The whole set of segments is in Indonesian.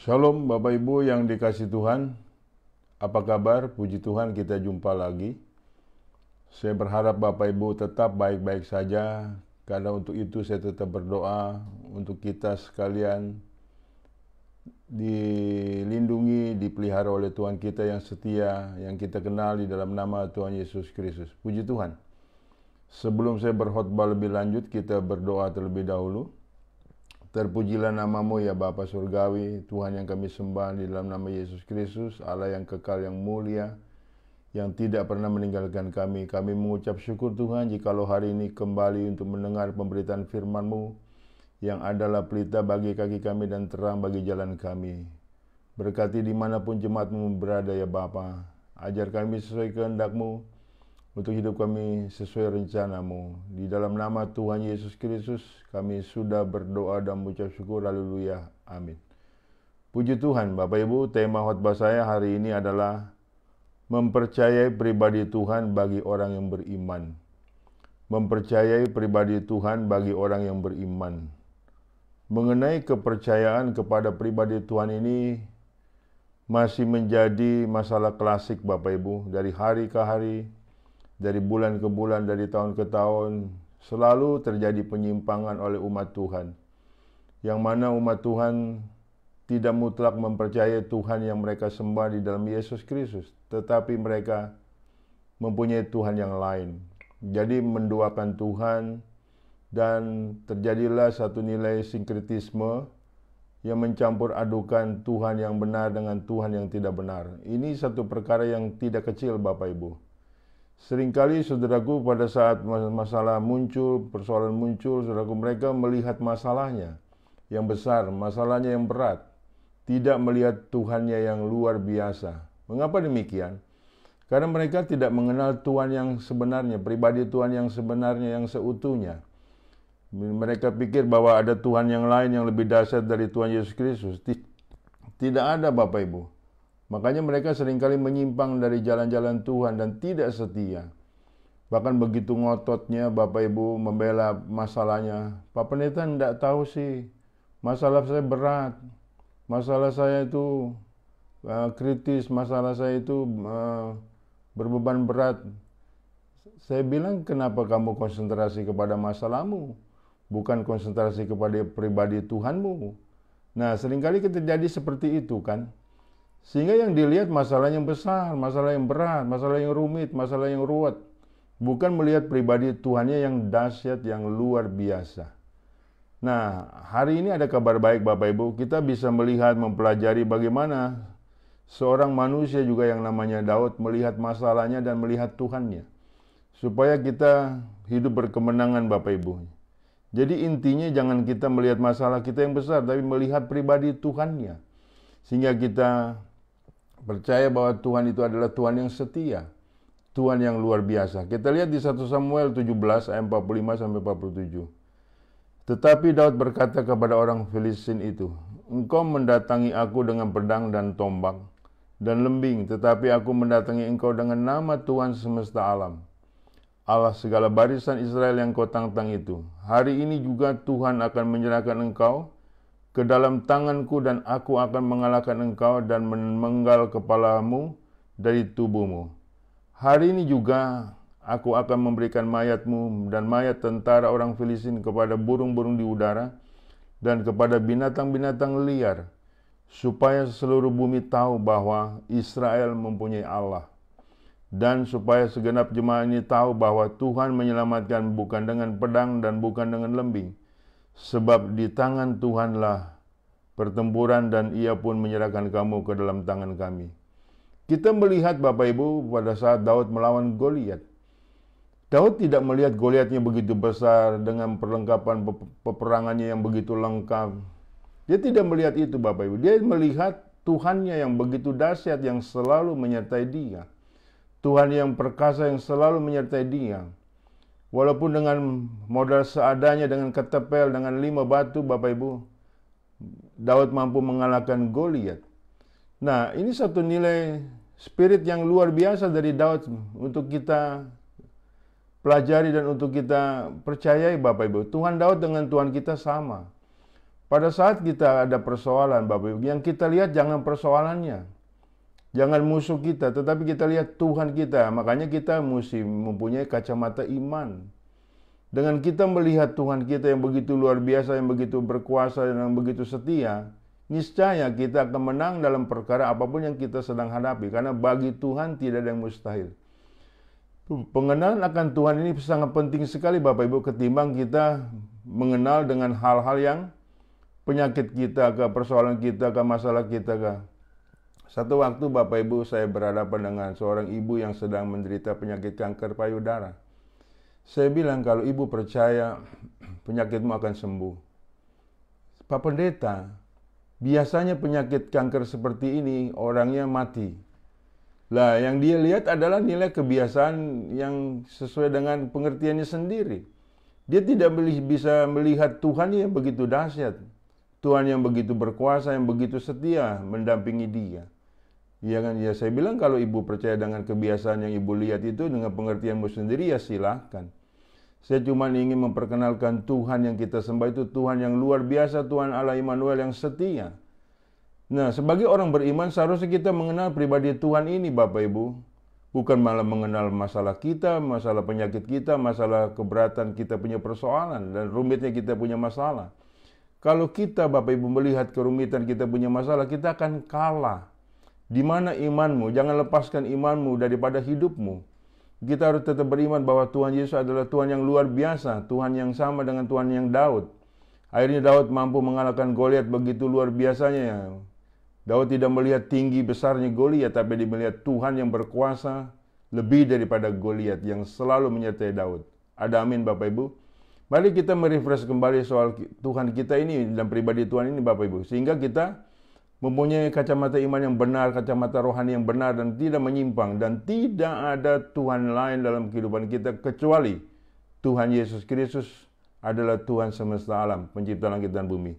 Shalom Bapak Ibu yang dikasih Tuhan. Apa kabar? Puji Tuhan kita jumpa lagi. Saya berharap Bapak Ibu tetap baik-baik saja. Karena untuk itu saya tetap berdoa untuk kita sekalian dilindungi, dipelihara oleh Tuhan kita yang setia, yang kita kenal di dalam nama Tuhan Yesus Kristus. Puji Tuhan. Sebelum saya berkhotbah lebih lanjut, kita berdoa terlebih dahulu. Terpujilah namamu ya Bapa Surgawi, Tuhan yang kami sembah di dalam nama Yesus Kristus, Allah yang kekal, yang mulia, yang tidak pernah meninggalkan kami. Kami mengucap syukur Tuhan jikalau hari ini kembali untuk mendengar pemberitaan firman-Mu, yang adalah pelita bagi kaki kami dan terang bagi jalan kami. Berkati dimanapun jemaat-Mu berada ya Bapa. Ajar kami sesuai kehendak-Mu, untuk hidup kami sesuai rencana-Mu. Di dalam nama Tuhan Yesus Kristus, kami sudah berdoa dan mengucap syukur. Haleluya. Amin. Puji Tuhan, Bapak Ibu, tema khotbah saya hari ini adalah mempercayai pribadi Tuhan bagi orang yang beriman. Mempercayai pribadi Tuhan bagi orang yang beriman. Mengenai kepercayaan kepada pribadi Tuhan ini masih menjadi masalah klasik Bapak Ibu, dari hari ke hari, dari bulan ke bulan, dari tahun ke tahun, selalu terjadi penyimpangan oleh umat Tuhan. Yang mana umat Tuhan tidak mutlak mempercayai Tuhan yang mereka sembah di dalam Yesus Kristus, tetapi mereka mempunyai Tuhan yang lain. Jadi menduakan Tuhan, dan terjadilah satu nilai sinkretisme yang mencampur adukan Tuhan yang benar dengan Tuhan yang tidak benar. Ini satu perkara yang tidak kecil Bapak Ibu. Seringkali saudaraku pada saat masalah muncul, persoalan muncul, saudaraku, mereka melihat masalahnya yang besar, masalahnya yang berat, tidak melihat Tuhannya yang luar biasa. Mengapa demikian? Karena mereka tidak mengenal Tuhan yang sebenarnya, pribadi Tuhan yang sebenarnya, yang seutuhnya. Mereka pikir bahwa ada Tuhan yang lain yang lebih dahsyat dari Tuhan Yesus Kristus. Tidak ada Bapak Ibu. Makanya mereka seringkali menyimpang dari jalan-jalan Tuhan dan tidak setia. Bahkan begitu ngototnya Bapak Ibu membela masalahnya. Pak Pendeta tidak tahu sih, masalah saya berat, masalah saya itu kritis, masalah saya itu berbeban berat. Saya bilang, kenapa kamu konsentrasi kepada masalahmu, bukan konsentrasi kepada pribadi Tuhanmu. Nah, seringkali terjadi seperti itu kan. Sehingga yang dilihat masalah yang besar, masalah yang berat, masalah yang rumit, masalah yang ruwet. Bukan melihat pribadi Tuhannya yang dahsyat, yang luar biasa. Nah, hari ini ada kabar baik Bapak Ibu. Kita bisa melihat, mempelajari bagaimana seorang manusia juga yang namanya Daud melihat masalahnya dan melihat Tuhannya. Supaya kita hidup berkemenangan Bapak Ibu. Jadi intinya jangan kita melihat masalah kita yang besar, tapi melihat pribadi Tuhannya. Sehingga kita percaya bahwa Tuhan itu adalah Tuhan yang setia, Tuhan yang luar biasa. Kita lihat di 1 Samuel 17 ayat 45 sampai 47. Tetapi Daud berkata kepada orang Filistin itu, "Engkau mendatangi aku dengan pedang dan tombak dan lembing, tetapi aku mendatangi engkau dengan nama Tuhan semesta alam, Allah segala barisan Israel yang kau tantang itu. Hari ini juga Tuhan akan menyerahkan engkau ke dalam tanganku, dan aku akan mengalahkan engkau dan memenggal kepalamu dari tubuhmu. Hari ini juga aku akan memberikan mayatmu dan mayat tentara orang Filistin kepada burung-burung di udara dan kepada binatang-binatang liar, supaya seluruh bumi tahu bahwa Israel mempunyai Allah, dan supaya segenap jemaah ini tahu bahwa Tuhan menyelamatkan bukan dengan pedang dan bukan dengan lembing, sebab di tangan Tuhanlah pertempuran dan Ia pun menyerahkan kamu ke dalam tangan kami." Kita melihat Bapak Ibu pada saat Daud melawan Goliat. Daud tidak melihat Goliatnya begitu besar dengan perlengkapan peperangannya yang begitu lengkap. Dia tidak melihat itu Bapak Ibu. Dia melihat Tuhannya yang begitu dahsyat, yang selalu menyertai dia. Tuhan yang perkasa yang selalu menyertai dia. Walaupun dengan modal seadanya, dengan ketepel, dengan 5 batu Bapak Ibu, Daud mampu mengalahkan Goliat. Nah, ini satu nilai spirit yang luar biasa dari Daud untuk kita pelajari dan untuk kita percayai Bapak Ibu. Tuhan Daud dengan Tuhan kita sama. Pada saat kita ada persoalan, Bapak Ibu, yang kita lihat jangan persoalannya, jangan musuh kita, tetapi kita lihat Tuhan kita. Makanya kita mesti mempunyai kacamata iman. Dengan kita melihat Tuhan kita yang begitu luar biasa, yang begitu berkuasa, dan yang begitu setia, niscaya kita akan menang dalam perkara apapun yang kita sedang hadapi. Karena bagi Tuhan tidak ada yang mustahil. Pengenalan akan Tuhan ini sangat penting sekali, Bapak Ibu, ketimbang kita mengenal dengan hal-hal yang penyakit kita, ke persoalan kita, ke masalah kita. Satu waktu Bapak Ibu saya berhadapan dengan seorang ibu yang sedang menderita penyakit kanker payudara. Saya bilang, kalau ibu percaya penyakitmu akan sembuh. Pak Pendeta, biasanya penyakit kanker seperti ini orangnya mati. Lah, yang dia lihat adalah nilai kebiasaan yang sesuai dengan pengertiannya sendiri. Dia tidak bisa melihat Tuhan yang begitu dahsyat. Tuhan yang begitu berkuasa, yang begitu setia mendampingi dia. Ya kan? Ya saya bilang, kalau ibu percaya dengan kebiasaan yang ibu lihat itu dengan pengertianmu sendiri, ya silahkan. Saya cuma ingin memperkenalkan Tuhan yang kita sembah itu Tuhan yang luar biasa, Tuhan Allah Immanuel yang setia. Nah, sebagai orang beriman seharusnya kita mengenal pribadi Tuhan ini, Bapak Ibu. Bukan malah mengenal masalah kita, masalah penyakit kita, masalah keberatan kita punya persoalan, dan rumitnya kita punya masalah. Kalau kita, Bapak Ibu, melihat kerumitan kita punya masalah, kita akan kalah. Di mana imanmu? Jangan lepaskan imanmu daripada hidupmu. Kita harus tetap beriman bahwa Tuhan Yesus adalah Tuhan yang luar biasa, Tuhan yang sama dengan Tuhan yang Daud. Akhirnya Daud mampu mengalahkan Goliat begitu luar biasanya. Daud tidak melihat tinggi besarnya Goliat, tapi dia melihat Tuhan yang berkuasa lebih daripada Goliat yang selalu menyertai Daud. Ada amin, Bapak Ibu. Mari kita merefresh kembali soal Tuhan kita ini dan pribadi Tuhan ini, Bapak Ibu. Sehingga kita mempunyai kacamata iman yang benar, kacamata rohani yang benar dan tidak menyimpang. Dan tidak ada Tuhan lain dalam kehidupan kita kecuali Tuhan Yesus Kristus adalah Tuhan semesta alam, pencipta langit dan bumi.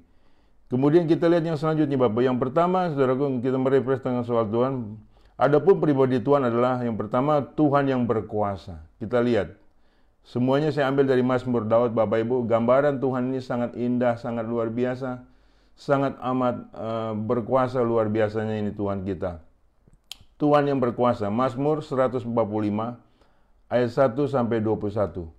Kemudian kita lihat yang selanjutnya, Bapak. Yang pertama, saudaraku, kita merefresh dengan soal Tuhan. Adapun pribadi Tuhan adalah yang pertama, Tuhan yang berkuasa. Kita lihat. Semuanya saya ambil dari Mazmur Daud, Bapak Ibu. Gambaran Tuhan ini sangat indah, sangat luar biasa. Sangat amat berkuasa luar biasanya ini Tuhan kita. Tuhan yang berkuasa. Mazmur 145 ayat 1-21.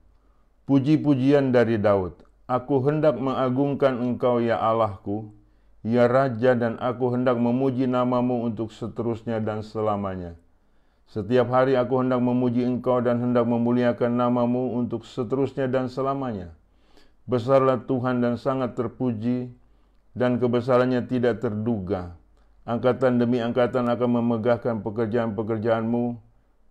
Puji-pujian dari Daud. Aku hendak mengagungkan Engkau ya Allahku, ya Raja, dan aku hendak memuji namamu untuk seterusnya dan selamanya. Setiap hari aku hendak memuji Engkau dan hendak memuliakan namamu untuk seterusnya dan selamanya. Besarlah Tuhan dan sangat terpuji, dan kebesarannya tidak terduga. Angkatan demi angkatan akan memegahkan pekerjaan-pekerjaanmu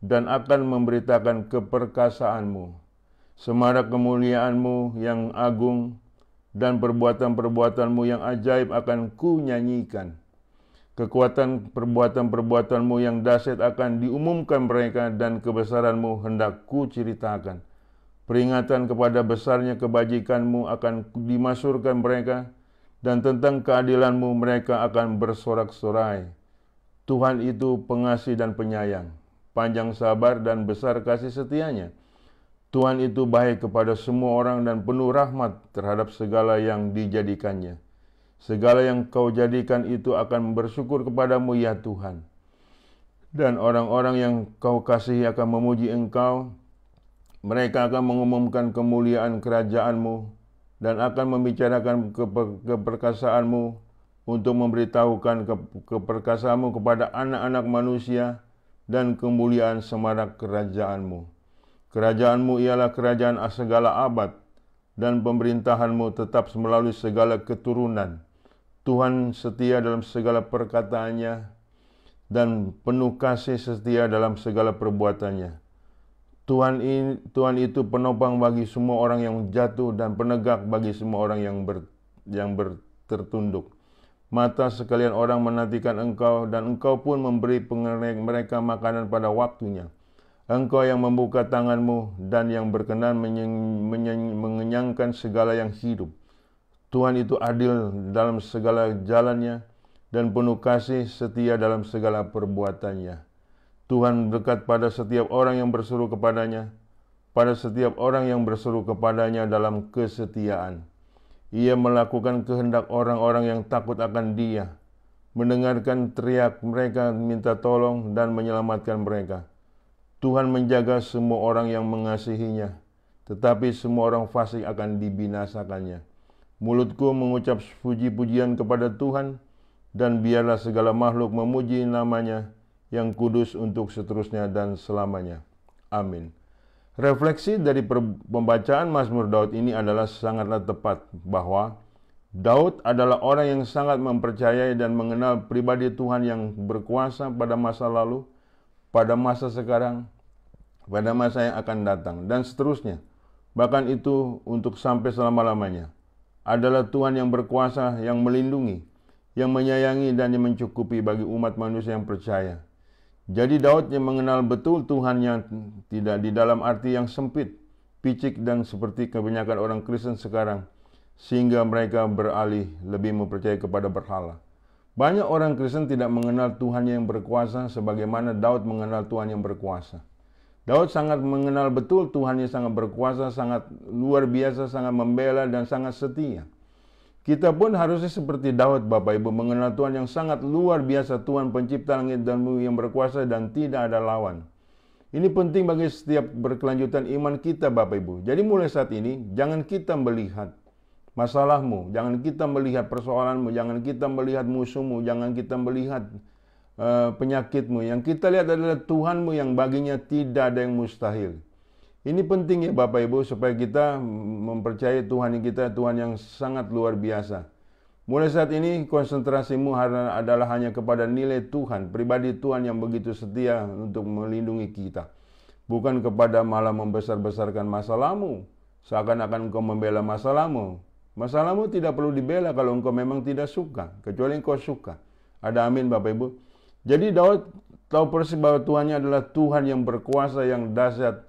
dan akan memberitakan keperkasaanmu. Semarak kemuliaanmu yang agung dan perbuatan-perbuatanmu yang ajaib akan ku nyanyikan. Kekuatan perbuatan-perbuatanmu yang dahsyat akan diumumkan mereka dan kebesaranmu hendak ku ceritakan. Peringatan kepada besarnya kebajikanmu akan dimasyurkan mereka, dan tentang keadilanmu mereka akan bersorak-sorai. Tuhan itu pengasih dan penyayang, panjang sabar dan besar kasih setianya. Tuhan itu baik kepada semua orang dan penuh rahmat terhadap segala yang dijadikannya. Segala yang kau jadikan itu akan bersyukur kepadamu ya Tuhan. Dan orang-orang yang kau kasihi akan memuji Engkau. Mereka akan mengumumkan kemuliaan kerajaanmu dan akan membicarakan keperkasaanmu untuk memberitahukan keperkasaanmu kepada anak-anak manusia dan kemuliaan semarak kerajaanmu. Kerajaanmu ialah kerajaan segala abad dan pemerintahanmu tetap melalui segala keturunan. Tuhan setia dalam segala perkataannya dan penuh kasih setia dalam segala perbuatannya. Tuhan itu penopang bagi semua orang yang jatuh dan penegak bagi semua orang yang tertunduk. Mata sekalian orang menantikan Engkau dan Engkau pun memberi mereka makanan pada waktunya. Engkau yang membuka tanganmu dan yang berkenan mengenyangkan segala yang hidup. Tuhan itu adil dalam segala jalannya dan penuh kasih setia dalam segala perbuatannya. Tuhan dekat pada setiap orang yang berseru kepadanya, pada setiap orang yang berseru kepadanya dalam kesetiaan. Ia melakukan kehendak orang-orang yang takut akan Dia, mendengarkan teriak mereka minta tolong dan menyelamatkan mereka. Tuhan menjaga semua orang yang mengasihinya, tetapi semua orang fasik akan dibinasakannya. Mulutku mengucap puji-pujian kepada Tuhan, dan biarlah segala makhluk memuji namanya yang kudus untuk seterusnya dan selamanya. Amin. Refleksi dari pembacaan Mazmur Daud ini adalah sangatlah tepat bahwa Daud adalah orang yang sangat mempercayai dan mengenal pribadi Tuhan yang berkuasa pada masa lalu, pada masa sekarang, pada masa yang akan datang, dan seterusnya. Bahkan itu untuk sampai selama-lamanya. Adalah Tuhan yang berkuasa, yang melindungi, yang menyayangi dan yang mencukupi bagi umat manusia yang percaya. Jadi Daud yang mengenal betul Tuhan yang tidak di dalam arti yang sempit, picik dan seperti kebanyakan orang Kristen sekarang, sehingga mereka beralih lebih mempercayai kepada berhala. Banyak orang Kristen tidak mengenal Tuhan yang berkuasa sebagaimana Daud mengenal Tuhan yang berkuasa. Daud sangat mengenal betul Tuhan yang sangat berkuasa, sangat luar biasa, sangat membela dan sangat setia. Kita pun harusnya seperti Daud, Bapak Ibu, mengenal Tuhan yang sangat luar biasa, Tuhan pencipta langit dan bumi yang berkuasa dan tidak ada lawan. Ini penting bagi setiap berkelanjutan iman kita, Bapak Ibu. Jadi mulai saat ini, jangan kita melihat masalahmu, jangan kita melihat persoalanmu, jangan kita melihat musuhmu, jangan kita melihat penyakitmu. Yang kita lihat adalah Tuhanmu yang baginya tidak ada yang mustahil. Ini penting ya Bapak Ibu, supaya kita mempercayai Tuhan kita, Tuhan yang sangat luar biasa. Mulai saat ini konsentrasimu adalah hanya kepada nilai Tuhan, pribadi Tuhan yang begitu setia untuk melindungi kita. Bukan kepada malah membesar-besarkan masalahmu, seakan-akan engkau membela masalahmu. Masalahmu tidak perlu dibela kalau engkau memang tidak suka, kecuali engkau suka. Ada amin Bapak Ibu. Jadi Daud tahu persis bahwa Tuhannya adalah Tuhan yang berkuasa, yang dahsyat,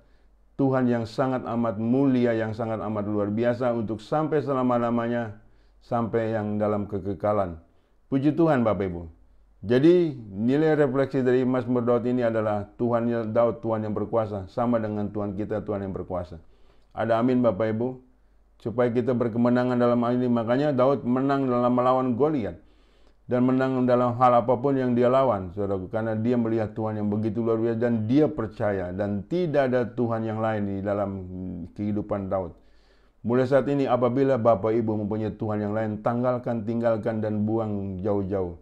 Tuhan yang sangat amat mulia, yang sangat amat luar biasa untuk sampai selama-lamanya, sampai yang dalam kekekalan. Puji Tuhan Bapak Ibu. Jadi nilai refleksi dari Mazmur Daud ini adalah Tuhan Daud, Tuhan yang berkuasa, sama dengan Tuhan kita, Tuhan yang berkuasa. Ada amin Bapak Ibu. Supaya kita berkemenangan dalam hal ini. Makanya Daud menang dalam melawan Goliat. Dan menang dalam hal apapun yang dia lawan, saudaraku, karena dia melihat Tuhan yang begitu luar biasa dan dia percaya, dan tidak ada Tuhan yang lain di dalam kehidupan Daud. Mulai saat ini apabila Bapak Ibu mempunyai Tuhan yang lain, tinggalkan dan buang jauh-jauh.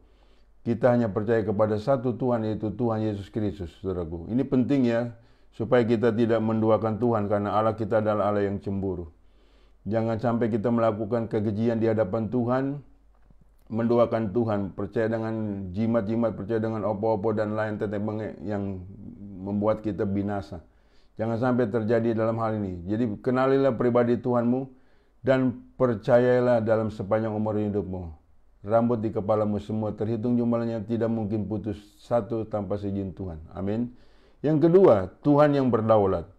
Kita hanya percaya kepada satu Tuhan, yaitu Tuhan Yesus Kristus, saudaraku. Ini penting ya, supaya kita tidak menduakan Tuhan, karena Allah kita adalah Allah yang cemburu. Jangan sampai kita melakukan kekejian di hadapan Tuhan, mendoakan Tuhan, percaya dengan jimat-jimat, percaya dengan opo-opo dan lain tetek bengek yang membuat kita binasa. Jangan sampai terjadi dalam hal ini. Jadi kenalilah pribadi Tuhanmu dan percayalah dalam sepanjang umur hidupmu. Rambut di kepalamu semua terhitung jumlahnya, tidak mungkin putus satu tanpa seizin Tuhan. Amin. Yang kedua, Tuhan yang berdaulat.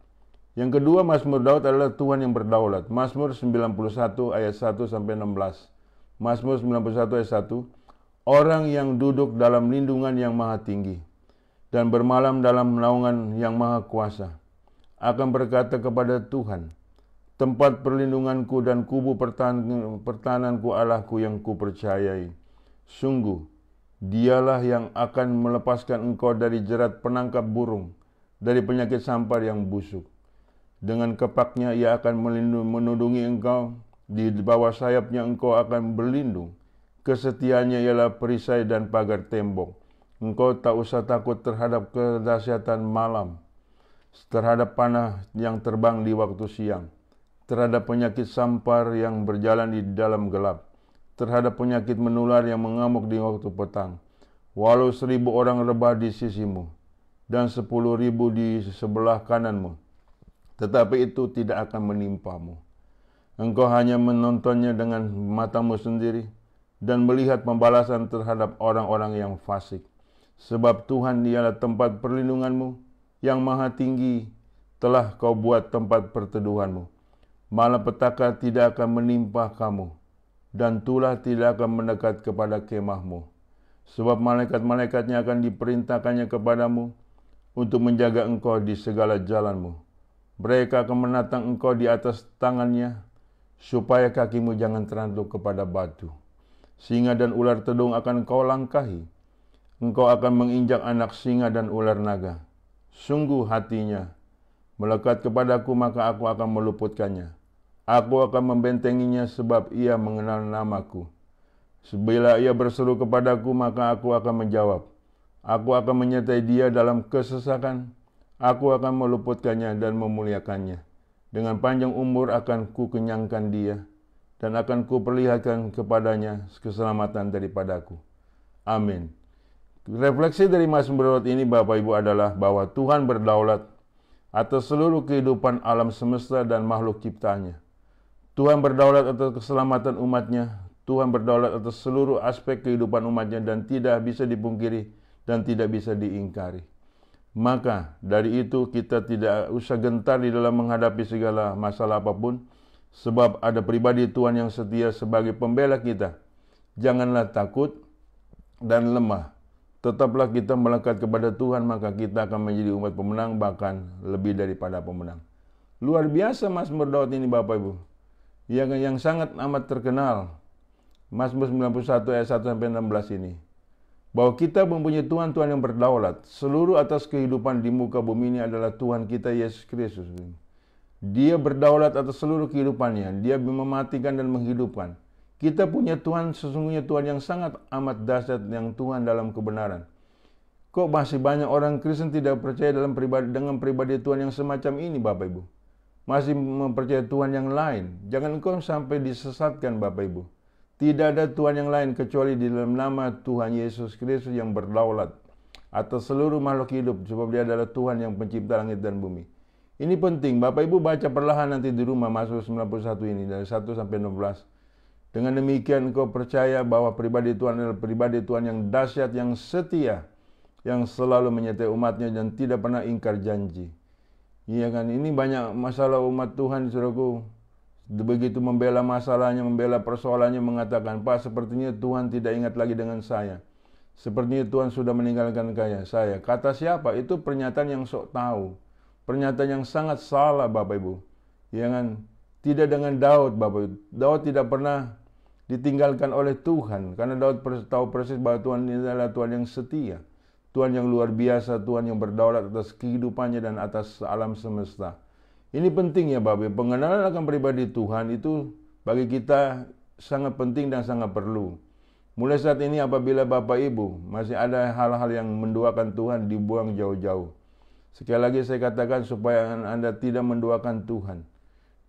Yang kedua, Mazmur Daud adalah Tuhan yang berdaulat. Mazmur 91 ayat 1 sampai 16. Mazmur 91 ayat 1, orang yang duduk dalam lindungan yang maha tinggi dan bermalam dalam naungan yang maha kuasa akan berkata kepada Tuhan, tempat perlindunganku dan kubu pertahananku, Allahku yang kupercayai. Sungguh, dialah yang akan melepaskan engkau dari jerat penangkap burung, dari penyakit sampar yang busuk. Dengan kepaknya ia akan menudungi engkau, di bawah sayapnya engkau akan berlindung. Kesetiaannya ialah perisai dan pagar tembok. Engkau tak usah takut terhadap kedahsyatan malam, terhadap panah yang terbang di waktu siang, terhadap penyakit sampar yang berjalan di dalam gelap, terhadap penyakit menular yang mengamuk di waktu petang. Walau 1000 orang rebah di sisimu dan 10.000 di sebelah kananmu, tetapi itu tidak akan menimpamu. Engkau hanya menontonnya dengan matamu sendiri dan melihat pembalasan terhadap orang-orang yang fasik. Sebab Tuhan ialah tempat perlindunganmu, yang maha tinggi telah kau buat tempat perteduhanmu. Malapetaka tidak akan menimpa kamu, dan tulah tidak akan mendekat kepada kemahmu. Sebab malaikat-malaikatnya akan diperintahkannya kepadamu untuk menjaga engkau di segala jalanmu. Mereka akan menatang engkau di atas tangannya, supaya kakimu jangan terantuk kepada batu. Singa dan ular tedung akan kau langkahi. Engkau akan menginjak anak singa dan ular naga. Sungguh hatinya melekat kepadaku, maka aku akan meluputkannya. Aku akan membentenginya sebab ia mengenal namaku. Bila ia berseru kepadaku, maka aku akan menjawab. Aku akan menyertai dia dalam kesesakan. Aku akan meluputkannya dan memuliakannya. Dengan panjang umur akan ku kenyangkan dia, dan akan ku perlihatkan kepadanya keselamatan daripadaku. Amin. Refleksi dari Mazmur Daud ini, Bapak Ibu, adalah bahwa Tuhan berdaulat atas seluruh kehidupan alam semesta dan makhluk ciptaannya. Tuhan berdaulat atas keselamatan umatnya. Tuhan berdaulat atas seluruh aspek kehidupan umatnya dan tidak bisa dipungkiri dan tidak bisa diingkari. Maka dari itu kita tidak usah gentar di dalam menghadapi segala masalah apapun, sebab ada pribadi Tuhan yang setia sebagai pembela kita. Janganlah takut dan lemah. Tetaplah kita melekat kepada Tuhan, maka kita akan menjadi umat pemenang, bahkan lebih daripada pemenang. Luar biasa Mazmur Daud ini, Bapak Ibu. Yang sangat amat terkenal. Mazmur 91 ayat 1-16 ini. Bahwa kita mempunyai Tuhan yang berdaulat. Seluruh atas kehidupan di muka bumi ini adalah Tuhan kita Yesus Kristus. Dia berdaulat atas seluruh kehidupannya. Dia mematikan dan menghidupkan. Kita punya Tuhan, sesungguhnya Tuhan yang sangat amat dahsyat, yang Tuhan dalam kebenaran. Kok masih banyak orang Kristen tidak percaya dengan pribadi Tuhan yang semacam ini, Bapak Ibu? Masih mempercayai Tuhan yang lain. Jangan engkau sampai disesatkan, Bapak Ibu. Tidak ada Tuhan yang lain kecuali di dalam nama Tuhan Yesus Kristus yang berdaulat atas seluruh makhluk hidup, sebab dia adalah Tuhan yang pencipta langit dan bumi. Ini penting, Bapak Ibu baca perlahan nanti di rumah Mazmur 91 ini dari 1-16. Dengan demikian engkau percaya bahwa pribadi Tuhan adalah pribadi Tuhan yang dahsyat, yang setia, yang selalu menyertai umatnya dan tidak pernah ingkar janji. Iya kan, ini banyak masalah umat Tuhan, saudaraku. Begitu membela masalahnya, membela persoalannya, mengatakan, Pak, sepertinya Tuhan tidak ingat lagi dengan saya. Sepertinya Tuhan sudah meninggalkan saya. Kata siapa? Itu pernyataan yang sok tahu. Pernyataan yang sangat salah, Bapak Ibu. Ya kan? Tidak dengan Daud, Bapak Ibu. Daud tidak pernah ditinggalkan oleh Tuhan, karena Daud tahu persis bahwa Tuhan ini adalah Tuhan yang setia, Tuhan yang luar biasa, Tuhan yang berdaulat atas kehidupannya dan atas alam semesta. Ini penting ya Bapak, pengenalan akan pribadi Tuhan itu bagi kita sangat penting dan sangat perlu. Mulai saat ini apabila Bapak Ibu masih ada hal-hal yang menduakan Tuhan, dibuang jauh-jauh. Sekali lagi saya katakan supaya Anda tidak menduakan Tuhan.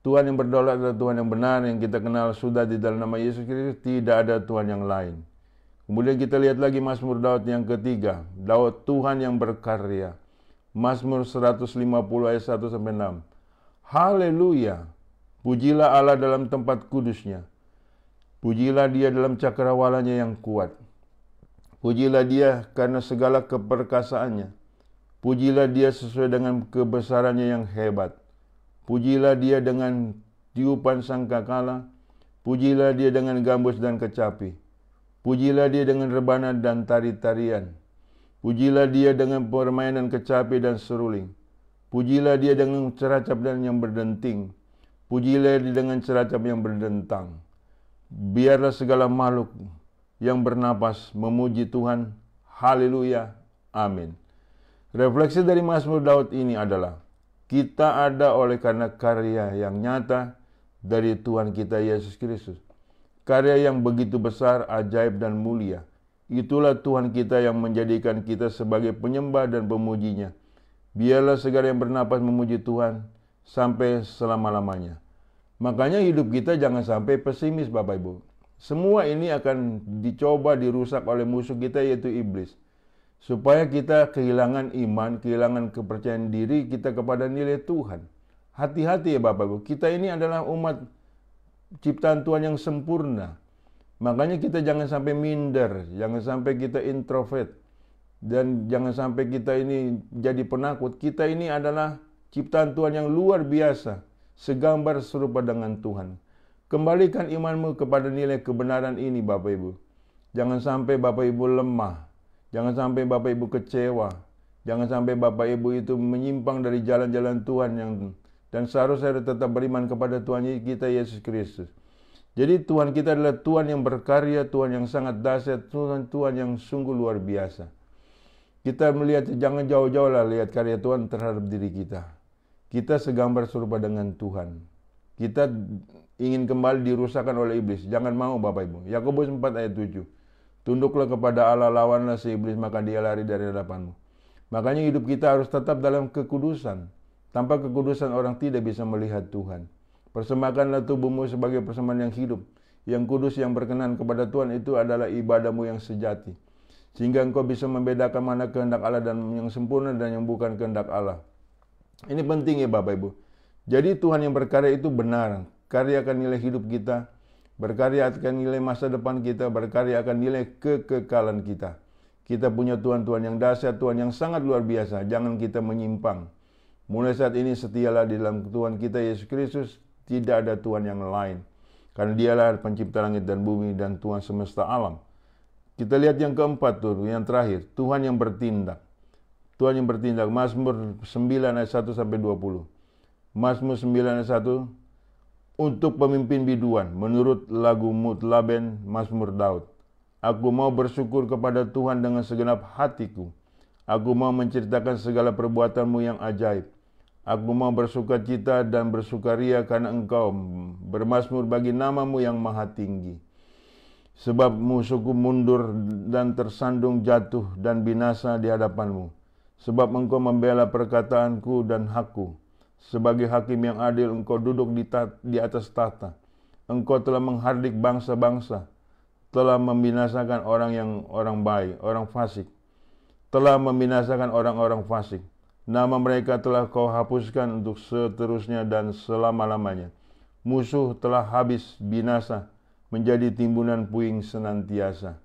Tuhan yang berdaulat adalah Tuhan yang benar, yang kita kenal sudah di dalam nama Yesus Kristus, tidak ada Tuhan yang lain. Kemudian kita lihat lagi Mazmur Daud yang ketiga, Daud Tuhan yang berkarya. Mazmur 150 ayat 1-6. Haleluya, pujilah Allah dalam tempat kudusnya. Pujilah dia dalam cakrawalanya yang kuat. Pujilah dia karena segala keperkasaannya. Pujilah dia sesuai dengan kebesarannya yang hebat. Pujilah dia dengan tiupan sangkakala. Pujilah dia dengan gambus dan kecapi. Pujilah dia dengan rebana dan tari-tarian. Pujilah dia dengan permainan kecapi dan seruling. Pujilah dia dengan ceracap dan yang berdenting. Pujilah dia dengan ceracap yang berdentang. Biarlah segala makhluk yang bernapas memuji Tuhan. Haleluya. Amin. Refleksi dari Mazmur Daud ini adalah kita ada oleh karena karya yang nyata dari Tuhan kita Yesus Kristus. Karya yang begitu besar, ajaib dan mulia. Itulah Tuhan kita yang menjadikan kita sebagai penyembah dan pemujinya. Biarlah segala yang bernapas memuji Tuhan sampai selama-lamanya. Makanya hidup kita jangan sampai pesimis, Bapak Ibu. Semua ini akan dicoba dirusak oleh musuh kita, yaitu iblis. Supaya kita kehilangan iman, kehilangan kepercayaan diri kita kepada nilai Tuhan. Hati-hati ya Bapak Ibu, kita ini adalah umat ciptaan Tuhan yang sempurna. Makanya kita jangan sampai minder, jangan sampai kita introvert, dan jangan sampai kita ini jadi penakut. Kita ini adalah ciptaan Tuhan yang luar biasa, segambar serupa dengan Tuhan. Kembalikan imanmu kepada nilai kebenaran ini Bapak Ibu. Jangan sampai Bapak Ibu lemah. Jangan sampai Bapak Ibu kecewa. Jangan sampai Bapak Ibu itu menyimpang dari jalan-jalan Tuhan yang dan seharusnya tetap beriman kepada Tuhan kita Yesus Kristus. Jadi Tuhan kita adalah Tuhan yang berkarya, Tuhan yang sangat dahsyat, Tuhan yang sungguh luar biasa. Kita melihat, jangan jauh-jauh lah lihat karya Tuhan terhadap diri kita. Kita segambar serupa dengan Tuhan. Kita ingin kembali dirusakkan oleh iblis. Jangan mau Bapak Ibu. Yakobus 4 ayat 7. Tunduklah kepada Allah, lawanlah si iblis, maka dia lari dari hadapanmu. Makanya hidup kita harus tetap dalam kekudusan. Tanpa kekudusan orang tidak bisa melihat Tuhan. Persembahkanlah tubuhmu sebagai persembahan yang hidup, yang kudus, yang berkenan kepada Tuhan. Itu adalah ibadahmu yang sejati. Sehingga engkau bisa membedakan mana kehendak Allah dan yang sempurna dan yang bukan kehendak Allah. Ini penting ya Bapak Ibu. Jadi Tuhan yang berkarya itu benar. Karya akan nilai hidup kita. Berkarya akan nilai masa depan kita. Berkarya akan nilai kekekalan kita. Kita punya Tuhan-Tuhan yang dahsyat, Tuhan yang sangat luar biasa. Jangan kita menyimpang. Mulai saat ini setialah di dalam Tuhan kita Yesus Kristus. Tidak ada Tuhan yang lain. Karena dialah pencipta langit dan bumi dan Tuhan semesta alam. Kita lihat yang keempat tuh, yang terakhir. Tuhan yang bertindak. Tuhan yang bertindak. Mazmur 9 ayat 1 sampai 20. Mazmur 9 ayat 1. Untuk pemimpin biduan, menurut lagu Mutlaben Mazmur Daud. Aku mau bersyukur kepada Tuhan dengan segenap hatiku. Aku mau menceritakan segala perbuatanmu yang ajaib. Aku mau bersukacita dan bersukaria karena engkau bermazmur bagi namamu yang maha tinggi. Sebab musuhku mundur dan tersandung jatuh dan binasa di hadapanmu. Sebab engkau membela perkataanku dan hakku. Sebagai hakim yang adil engkau duduk di atas tahta. Engkau telah menghardik bangsa-bangsa. Telah membinasakan orang baik, orang fasik. Telah membinasakan orang-orang fasik. Nama mereka telah kau hapuskan untuk seterusnya dan selama-lamanya. Musuh telah habis binasa, menjadi timbunan puing senantiasa.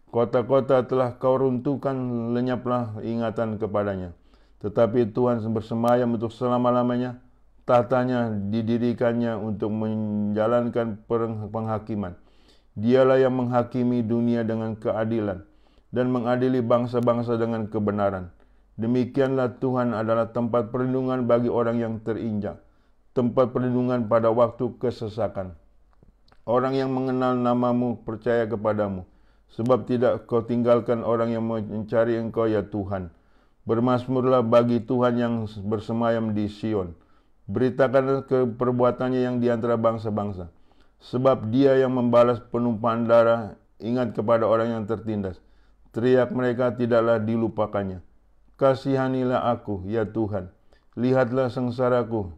Kota-kota telah kau runtuhkan, lenyaplah ingatan kepadanya. Tetapi Tuhan bersemayam untuk selama-lamanya. Tahtanya didirikannya untuk menjalankan penghakiman. Dialah yang menghakimi dunia dengan keadilan dan mengadili bangsa-bangsa dengan kebenaran. Demikianlah Tuhan adalah tempat perlindungan bagi orang yang terinjak, tempat perlindungan pada waktu kesesakan. Orang yang mengenal namamu percaya kepadamu, sebab tidak kau tinggalkan orang yang mencari engkau ya Tuhan. Bermazmurlah bagi Tuhan yang bersemayam di Sion. Beritakan perbuatannya yang di antara bangsa-bangsa. Sebab dia yang membalas penumpahan darah, ingat kepada orang yang tertindas. Teriak mereka tidaklah dilupakannya. Kasihanilah aku, ya Tuhan. Lihatlah sengsaraku,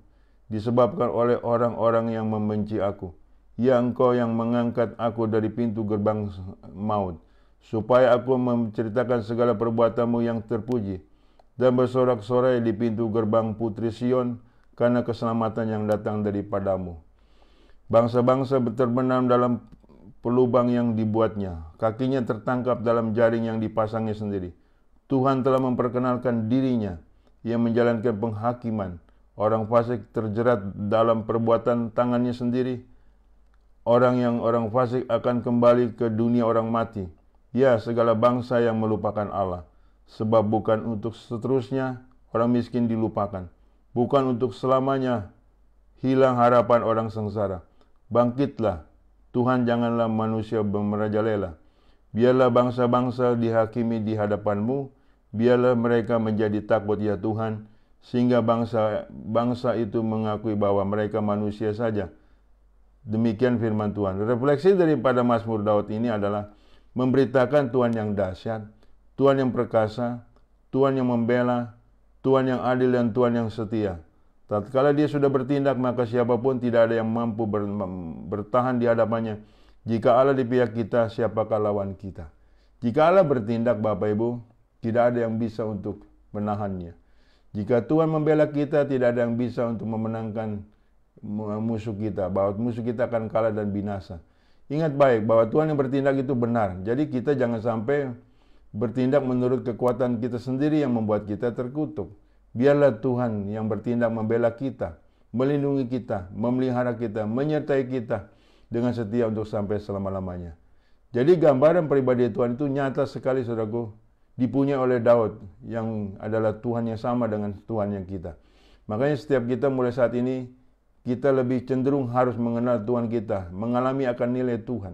disebabkan oleh orang-orang yang membenci aku. Ya Engkau yang mengangkat aku dari pintu gerbang maut, supaya aku menceritakan segala perbuatanmu yang terpuji, dan bersorak-sorai di pintu gerbang Putri Sion, karena keselamatan yang datang daripadamu. Bangsa-bangsa terbenam dalam pelubang yang dibuatnya, kakinya tertangkap dalam jaring yang dipasangnya sendiri. Tuhan telah memperkenalkan dirinya yang menjalankan penghakiman. Orang fasik terjerat dalam perbuatan tangannya sendiri. Orang fasik akan kembali ke dunia orang mati. Ya, segala bangsa yang melupakan Allah. Sebab bukan untuk seterusnya orang miskin dilupakan. Bukan untuk selamanya hilang harapan orang sengsara. Bangkitlah, Tuhan, janganlah manusia merajalela. Biarlah bangsa-bangsa dihakimi di hadapanmu. Biarlah mereka menjadi takut ya Tuhan, sehingga bangsa itu mengakui bahwa mereka manusia saja. Demikian firman Tuhan. Refleksi daripada Mazmur Daud ini adalah memberitakan Tuhan yang dahsyat, Tuhan yang perkasa, Tuhan yang membela, Tuhan yang adil dan Tuhan yang setia. Tatkala dia sudah bertindak, maka siapapun tidak ada yang mampu bertahan di hadapannya. Jika Allah di pihak kita, siapakah lawan kita? Jika Allah bertindak, Bapak Ibu, tidak ada yang bisa untuk menahannya. Jika Tuhan membela kita, tidak ada yang bisa untuk memenangkan musuh kita. Bahwa musuh kita akan kalah dan binasa. Ingat baik bahwa Tuhan yang bertindak itu benar. Jadi kita jangan sampai bertindak menurut kekuatan kita sendiri yang membuat kita terkutuk. Biarlah Tuhan yang bertindak membela kita, melindungi kita, memelihara kita, menyertai kita dengan setia untuk sampai selama-lamanya. Jadi gambaran pribadi Tuhan itu nyata sekali, saudaraku, dipunyai oleh Daud yang adalah Tuhan yang sama dengan Tuhan yang kita. Makanya setiap kita mulai saat ini, kita lebih cenderung harus mengenal Tuhan kita, mengalami akan nilai Tuhan,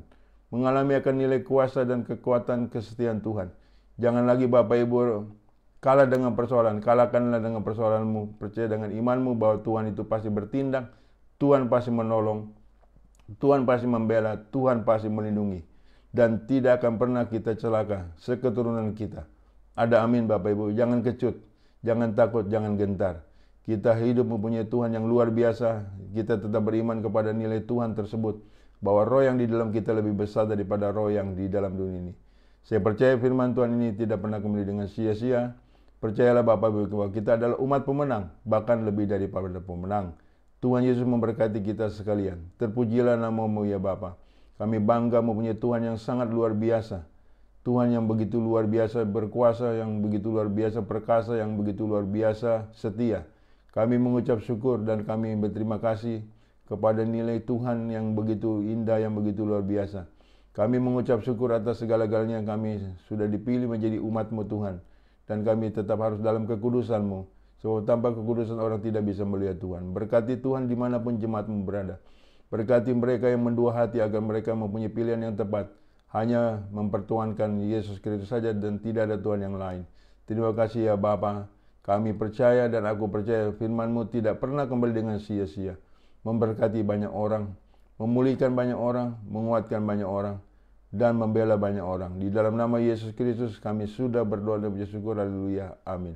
mengalami akan nilai kuasa dan kekuatan kesetiaan Tuhan. Jangan lagi Bapak Ibu kalah dengan persoalan, kalahkanlah dengan persoalanmu, percaya dengan imanmu bahwa Tuhan itu pasti bertindak, Tuhan pasti menolong, Tuhan pasti membela, Tuhan pasti melindungi. Dan tidak akan pernah kita celaka seketurunan kita. Ada amin Bapak Ibu, jangan kecut, jangan takut, jangan gentar. Kita hidup mempunyai Tuhan yang luar biasa. Kita tetap beriman kepada nilai Tuhan tersebut, bahwa roh yang di dalam kita lebih besar daripada roh yang di dalam dunia ini. Saya percaya firman Tuhan ini tidak pernah kembali dengan sia-sia. Percayalah Bapak Ibu bahwa kita adalah umat pemenang, bahkan lebih daripada pemenang. Tuhan Yesus memberkati kita sekalian. Terpujilah nama-Mu ya Bapa. Kami bangga mempunyai Tuhan yang sangat luar biasa. Tuhan yang begitu luar biasa berkuasa, yang begitu luar biasa perkasa, yang begitu luar biasa setia. Kami mengucap syukur dan kami berterima kasih kepada nilai Tuhan yang begitu indah, yang begitu luar biasa. Kami mengucap syukur atas segala-galanya kami sudah dipilih menjadi umat-Mu Tuhan. Dan kami tetap harus dalam kekudusan-Mu. Sebab tanpa kekudusan orang tidak bisa melihat Tuhan. Berkati Tuhan dimanapun jemaat-Mu berada. Berkati mereka yang mendua hati agar mereka mempunyai pilihan yang tepat. Hanya mempertuhankan Yesus Kristus saja dan tidak ada Tuhan yang lain. Terima kasih ya Bapa. Kami percaya dan aku percaya firman-Mu tidak pernah kembali dengan sia-sia. Memberkati banyak orang, memulihkan banyak orang, menguatkan banyak orang, dan membela banyak orang. Di dalam nama Yesus Kristus kami sudah berdoa dan bersyukur. Haleluya. Amin.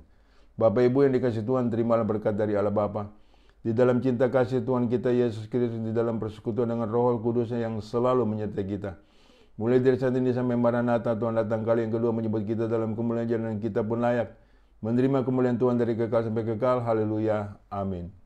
Bapak Ibu yang dikasihi Tuhan, terimalah berkat dari Allah Bapa. Di dalam cinta kasih Tuhan kita Yesus Kristus, di dalam persekutuan dengan Roh Kudusnya yang selalu menyertai kita. Mulai dari saat ini sampai Maranatha, Tuhan datang kali yang kedua menyebut kita dalam kemuliaan dan kita pun layak menerima kemuliaan Tuhan dari kekal sampai kekal. Haleluya. Amin.